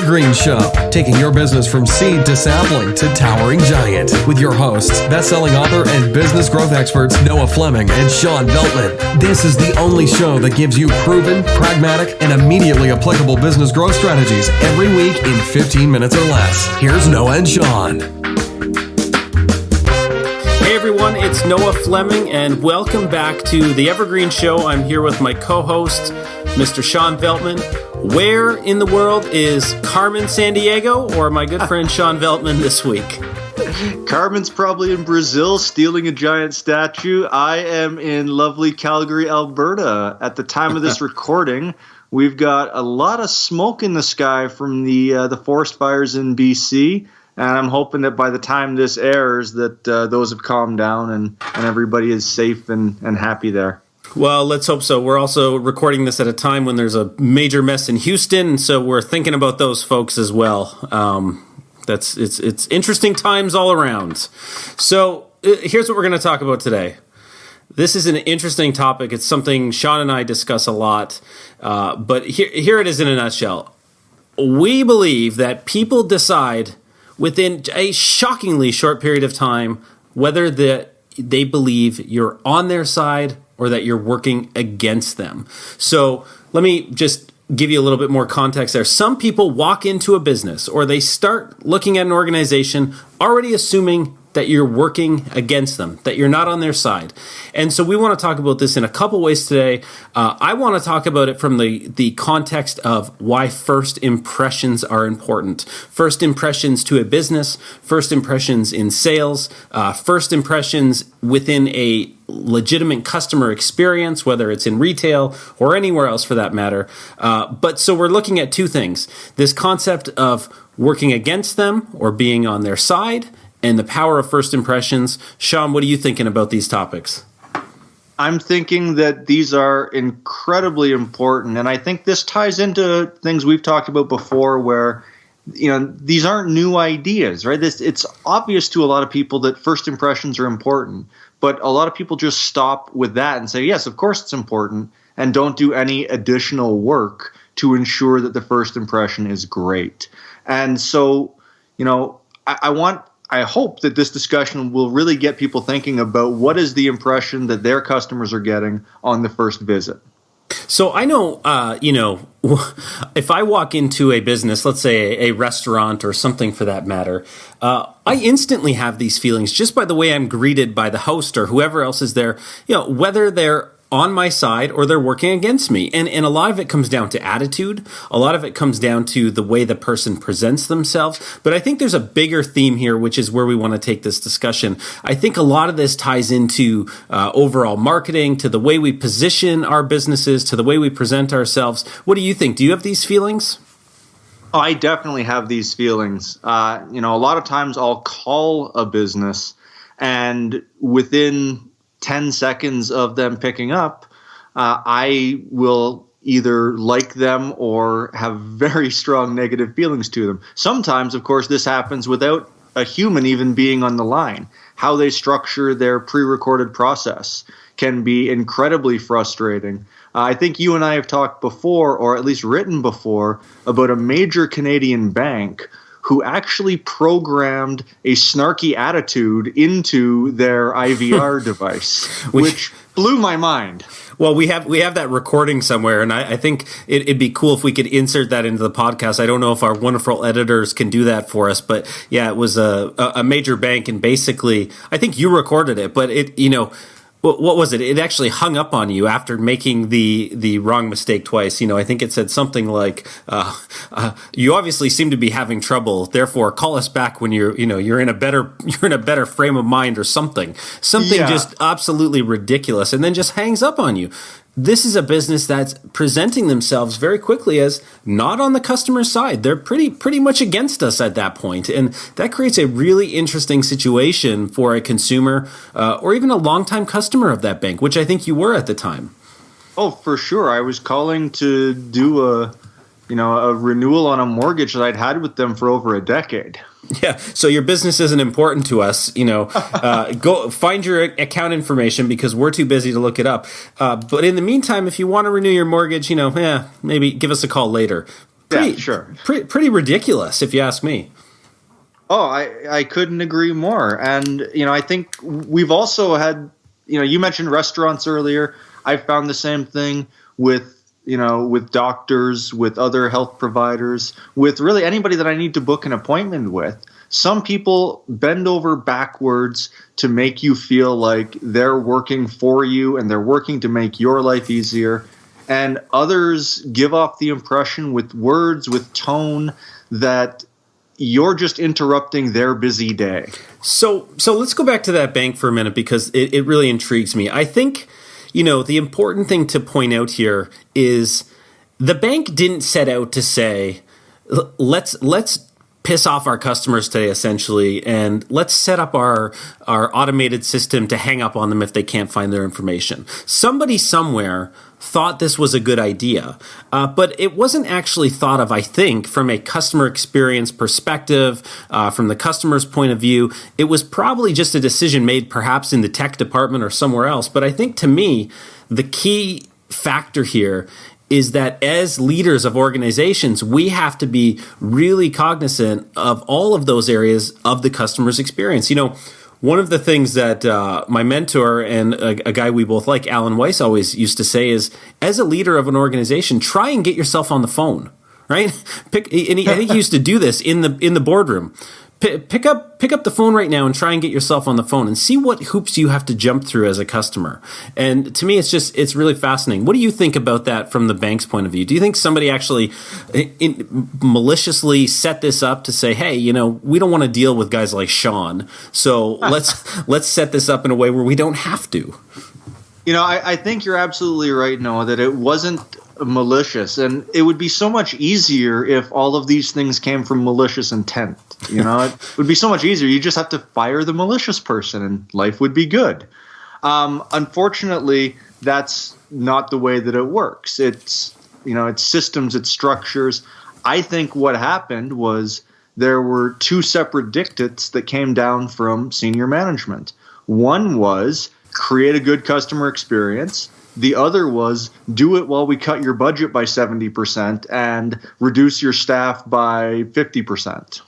Evergreen Show, taking your business from seed to sapling to towering giant. With your hosts, best-selling author and business growth experts Noah Fleming and Sean Veltman. This is the only show that gives you proven, pragmatic, and immediately applicable business growth strategies every week in 15 minutes or less. Here's Noah and Sean. Hey everyone, it's Noah Fleming, and welcome back to the Evergreen Show. I'm here with my co-host, Mr. Sean Veltman. Where in the world is Carmen Sandiego or my good friend Sean Veltman this week? Carmen's probably in Brazil stealing a giant statue. I am in lovely Calgary, Alberta. At the time of this recording, we've got a lot of smoke in the sky from the forest fires in BC. And I'm hoping that by the time this airs that those have calmed down and everybody is safe and happy there. Well, let's hope so. We're also recording this at a time when there's a major mess in Houston, so we're thinking about those folks as well. It's interesting times all around. So here's what we're going to talk about today. This is an interesting topic. It's something Sean and I discuss a lot, but here it is in a nutshell. We believe that people decide within a shockingly short period of time whether they believe you're on their side or that you're working against them. So let me just give you a little bit more context there. Some people walk into a business or they start looking at an organization already assuming that you're working against them, that you're not on their side. And so we want to talk about this in a couple ways today. I want to talk about it from the context of why first impressions are important. First impressions to a business, first impressions in sales, first impressions within a legitimate customer experience, whether it's in retail or anywhere else for that matter. But so we're looking at two things. This concept of working against them or being on their side, and the power of first impressions. Sean, what are you thinking about these topics? I'm thinking that these are incredibly important, and I think this ties into things we've talked about before where, these aren't new ideas, right? It's obvious to a lot of people that first impressions are important, but a lot of people just stop with that and say, yes, of course it's important, and don't do any additional work to ensure that the first impression is great. And so, I hope that this discussion will really get people thinking about what is the impression that their customers are getting on the first visit. So I know, if I walk into a business, let's say a restaurant or something for that matter, I instantly have these feelings just by the way I'm greeted by the host or whoever else is there, whether they're on my side or they're working against me. And a lot of it comes down to attitude. A lot of it comes down to the way the person presents themselves. But I think there's a bigger theme here, which is where we want to take this discussion. I think a lot of this ties into overall marketing, to the way we position our businesses, to the way we present ourselves. What do you think? Do you have these feelings? I definitely have these feelings. A lot of times I'll call a business and within 10 seconds of them picking up, I will either like them or have very strong negative feelings to them. Sometimes, of course, this happens without a human even being on the line. How they structure their pre-recorded process can be incredibly frustrating. I think you and I have talked before, or at least written before, about a major Canadian bank who actually programmed a snarky attitude into their IVR device, which blew my mind. Well, we have that recording somewhere, and I think it'd be cool if we could insert that into the podcast. I don't know if our wonderful editors can do that for us, but yeah, it was a major bank, and basically, I think you recorded it, but what was it? It actually hung up on you after making the wrong mistake twice. I think it said something like, "You obviously seem to be having trouble. Therefore, call us back when you're in a better frame of mind," or something. Yeah. Just absolutely ridiculous, and then just hangs up on you. This is a business that's presenting themselves very quickly as not on the customer side. They're pretty much against us at that point. And that creates a really interesting situation for a consumer or even a longtime customer of that bank, which I think you were at the time. Oh, for sure. I was calling to do a renewal on a mortgage that I'd had with them for over a decade. Yeah, so your business isn't important to us. Go find your account information because we're too busy to look it up. But in the meantime, if you want to renew your mortgage, maybe give us a call later. Yeah, sure. Pretty ridiculous, if you ask me. Oh, I couldn't agree more. And, I think we've also had, you mentioned restaurants earlier. I found the same thing with, with doctors, with other health providers, with really anybody that I need to book an appointment with. Some people bend over backwards to make you feel like they're working for you and they're working to make your life easier. And others give off the impression with words, with tone, that you're just interrupting their busy day. So let's go back to that bank for a minute, because it really intrigues me. I think, the important thing to point out here is the bank didn't set out to say, let's piss off our customers today, essentially, and let's set up our automated system to hang up on them if they can't find their information. Somebody somewhere thought this was a good idea, but it wasn't actually thought of, I think, from a customer experience perspective, from the customer's point of view. It was probably just a decision made perhaps in the tech department or somewhere else. But I think, to me, the key factor here is that as leaders of organizations, we have to be really cognizant of all of those areas of the customer's experience. One of the things that my mentor and a guy we both like, Alan Weiss, always used to say is, as a leader of an organization, try and get yourself on the phone, right? I think he used to do this in the boardroom. Pick up the phone right now and try and get yourself on the phone and see what hoops you have to jump through as a customer. And to me, it's really fascinating. What do you think about that from the bank's point of view? Do you think somebody actually maliciously set this up to say, hey, we don't want to deal with guys like Sean, so let's set this up in a way where we don't have to? I think you're absolutely right, Noah, that it wasn't malicious, and it would be so much easier if all of these things came from malicious intent. It would be so much easier. You just have to fire the malicious person and life would be good. Unfortunately, that's not the way that it works. It's systems, it's structures. I think what happened was there were two separate dictates that came down from senior management. One was create a good customer experience. The other was do it while we cut your budget by 70% and reduce your staff by 50%.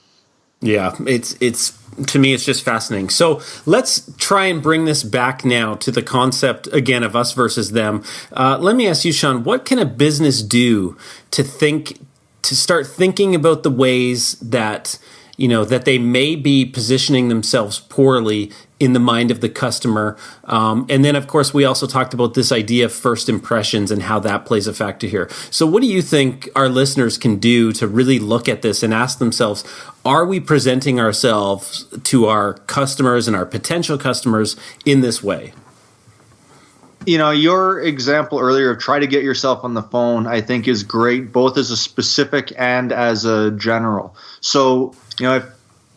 Yeah, it's to me, it's just fascinating. So let's try and bring this back now to the concept again of us versus them. Let me ask you, Sean, what can a business do to start thinking about the ways that that they may be positioning themselves poorly in the mind of the customer? And then, of course, we also talked about this idea of first impressions and how that plays a factor here. So what do you think our listeners can do to really look at this and ask themselves, are we presenting ourselves to our customers and our potential customers in this way? Your example earlier of try to get yourself on the phone, I think is great, both as a specific and as a general. So,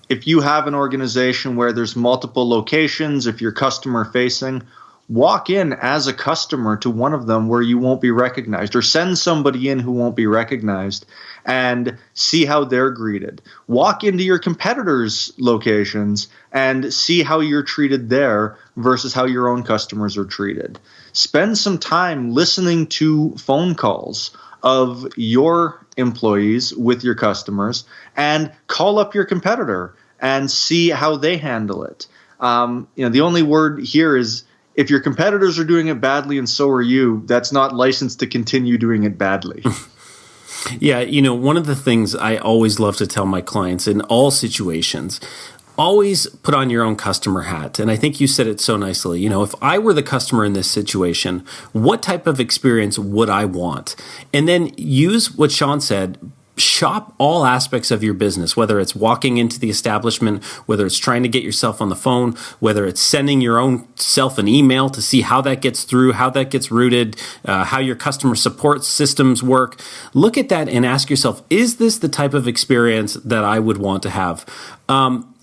if you have an organization where there's multiple locations, if you're customer facing, walk in as a customer to one of them where you won't be recognized, or send somebody in who won't be recognized and see how they're greeted. Walk into your competitors' locations and see how you're treated there versus how your own customers are treated. Spend some time listening to phone calls of your employees with your customers and call up your competitor and see how they handle it. The only word here is, if your competitors are doing it badly and so are you, that's not licensed to continue doing it badly. Yeah, one of the things I always love to tell my clients in all situations, always put on your own customer hat. And I think you said it so nicely. If I were the customer in this situation, what type of experience would I want? And then use what Sean said. Shop all aspects of your business, whether it's walking into the establishment, whether it's trying to get yourself on the phone, whether it's sending your own self an email to see how that gets through, how that gets routed, how your customer support systems work. Look at that and ask yourself, is this the type of experience that I would want to have?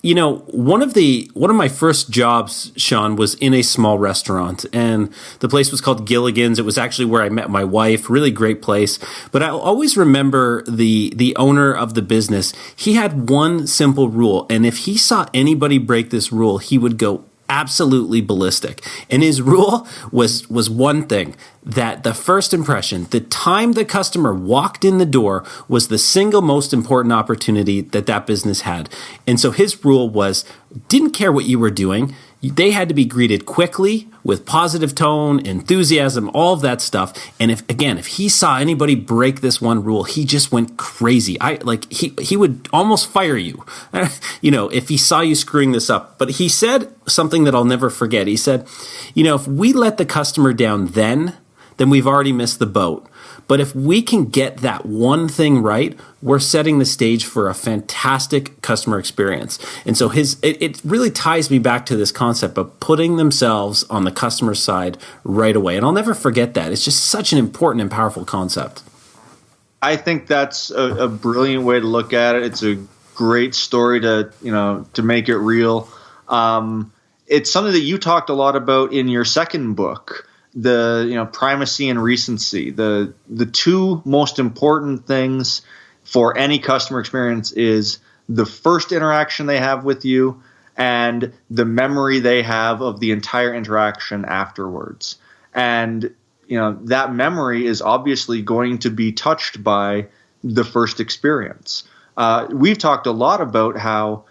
One of my first jobs, Sean, was in a small restaurant, and the place was called Gilligan's. It was actually where I met my wife. Really great place. But I'll always remember the owner of the business. He had one simple rule, and if he saw anybody break this rule, he would go absolutely ballistic. And his rule was one thing, that the first impression, the time the customer walked in the door, was the single most important opportunity that business had. And so his rule was, didn't care what you were doing. They had to be greeted quickly with positive tone, enthusiasm, all of that stuff. And if he saw anybody break this one rule, he just went crazy. He would almost fire you, if he saw you screwing this up. But he said something that I'll never forget. He said, if we let the customer down then we've already missed the boat. But if we can get that one thing right, we're setting the stage for a fantastic customer experience. And so it really ties me back to this concept of putting themselves on the customer side right away. And I'll never forget that. It's just such an important and powerful concept. I think that's a brilliant way to look at it. It's a great story to make it real. It's something that you talked a lot about in your second book. The primacy and recency, the two most important things for any customer experience is the first interaction they have with you and the memory they have of the entire interaction afterwards. And that memory is obviously going to be touched by the first experience. We've talked a lot about how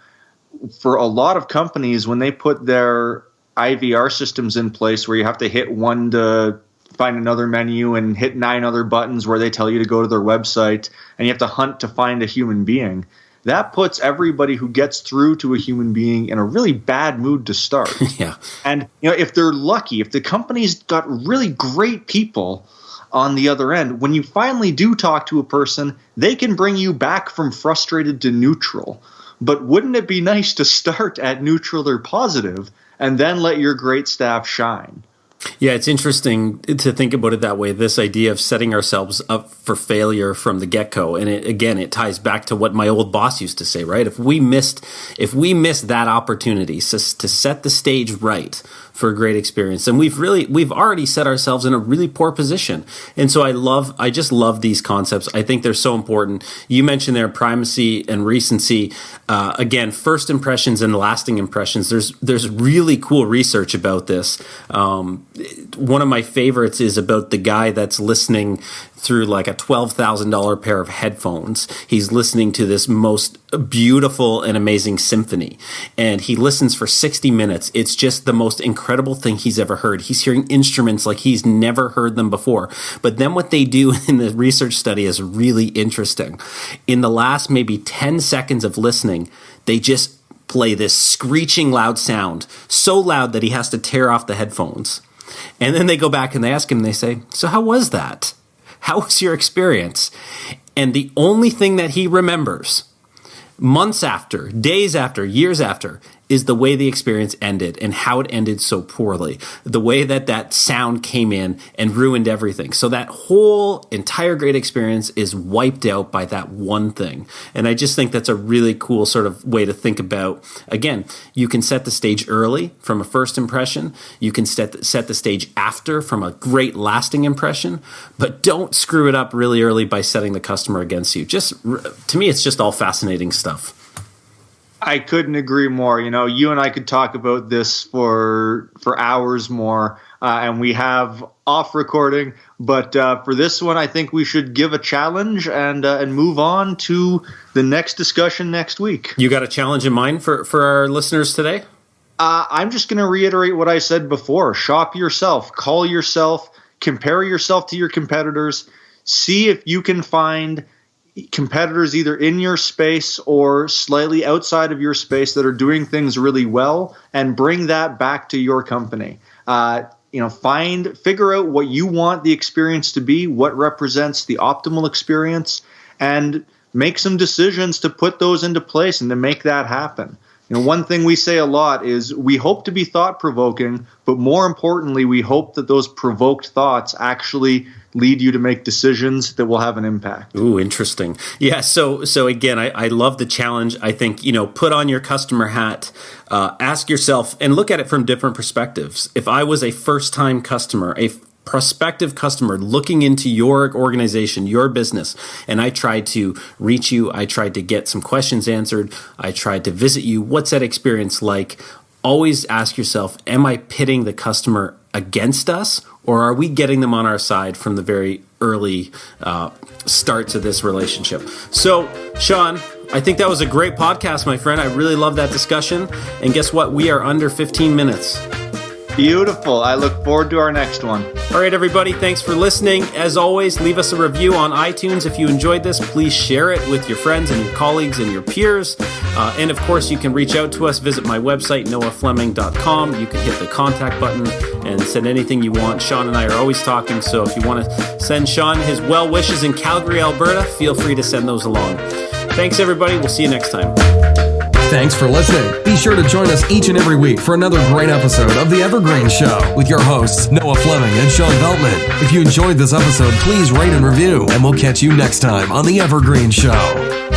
for a lot of companies, when they put their IVR systems in place where you have to hit one to find another menu and hit 9 other buttons where they tell you to go to their website and you have to hunt to find a human being, that puts everybody who gets through to a human being in a really bad mood to start. Yeah. And if they're lucky, if the company's got really great people on the other end, when you finally do talk to a person, they can bring you back from frustrated to neutral. But wouldn't it be nice to start at neutral or positive and then let your great staff shine? Yeah, it's interesting to think about it that way, this idea of setting ourselves up for failure from the get-go. And it ties back to what my old boss used to say, right? If we missed that opportunity to set the stage right for a great experience, and we've already set ourselves in a really poor position. And so I just love these concepts. I think they're so important. You mentioned their primacy and recency. Again, first impressions and lasting impressions. There's really cool research about this. One of my favorites is about the guy that's listening through like a $12,000 pair of headphones. He's listening to this most beautiful and amazing symphony, and he listens for 60 minutes. It's just the most incredible thing he's ever heard. He's hearing instruments like he's never heard them before. But then what they do in the research study is really interesting. In the last maybe 10 seconds of listening, they just play this screeching loud sound, so loud that he has to tear off the headphones. And then they go back and they ask him, and they say, "So how was that? How was your experience?" And the only thing that he remembers, months after, days after, years after, is the way the experience ended and how it ended so poorly. The way that sound came in and ruined everything. So that whole entire great experience is wiped out by that one thing. And I just think that's a really cool sort of way to think about, again, you can set the stage early from a first impression. You can set the stage after from a great lasting impression, but don't screw it up really early by setting the customer against you. To me, it's just all fascinating stuff. I couldn't agree more. You and I could talk about this for hours more, and we have off recording. But for this one, I think we should give a challenge and move on to the next discussion next week. You got a challenge in mind for our listeners today? I'm just going to reiterate what I said before. Shop yourself, call yourself, compare yourself to your competitors, see if you can find competitors either in your space or slightly outside of your space that are doing things really well, and bring that back to your company. Figure out what you want the experience to be, what represents the optimal experience, and make some decisions to put those into place and to make that happen. One thing we say a lot is we hope to be thought-provoking, but more importantly, we hope that those provoked thoughts actually lead you to make decisions that will have an impact. Ooh, interesting. Yeah, so again, I love the challenge. I think, put on your customer hat, ask yourself, and look at it from different perspectives. If I was a first-time customer, a prospective customer looking into your organization, your business, and I tried to reach you, I tried to get some questions answered, I tried to visit you, what's that experience like? always ask yourself, am I pitting the customer against us, or are we getting them on our side from the very early starts of this relationship? So, Sean, I think that was a great podcast, my friend. I really love that discussion. And guess what? We are under 15 minutes. Beautiful. I look forward to our next one. All right, everybody. Thanks for listening. As always, leave us a review on iTunes. If you enjoyed this, please share it with your friends and your colleagues and your peers. And of course, you can reach out to us. Visit my website, noahfleming.com. You can hit the contact button and send anything you want. Sean and I are always talking. So if you want to send Sean his well wishes in Calgary, Alberta, feel free to send those along. Thanks, everybody. We'll see you next time. Thanks for listening. Be sure to join us each and every week for another great episode of The Evergreen Show with your hosts, Noah Fleming and Sean Veltman. If you enjoyed this episode, please rate and review, and we'll catch you next time on The Evergreen Show.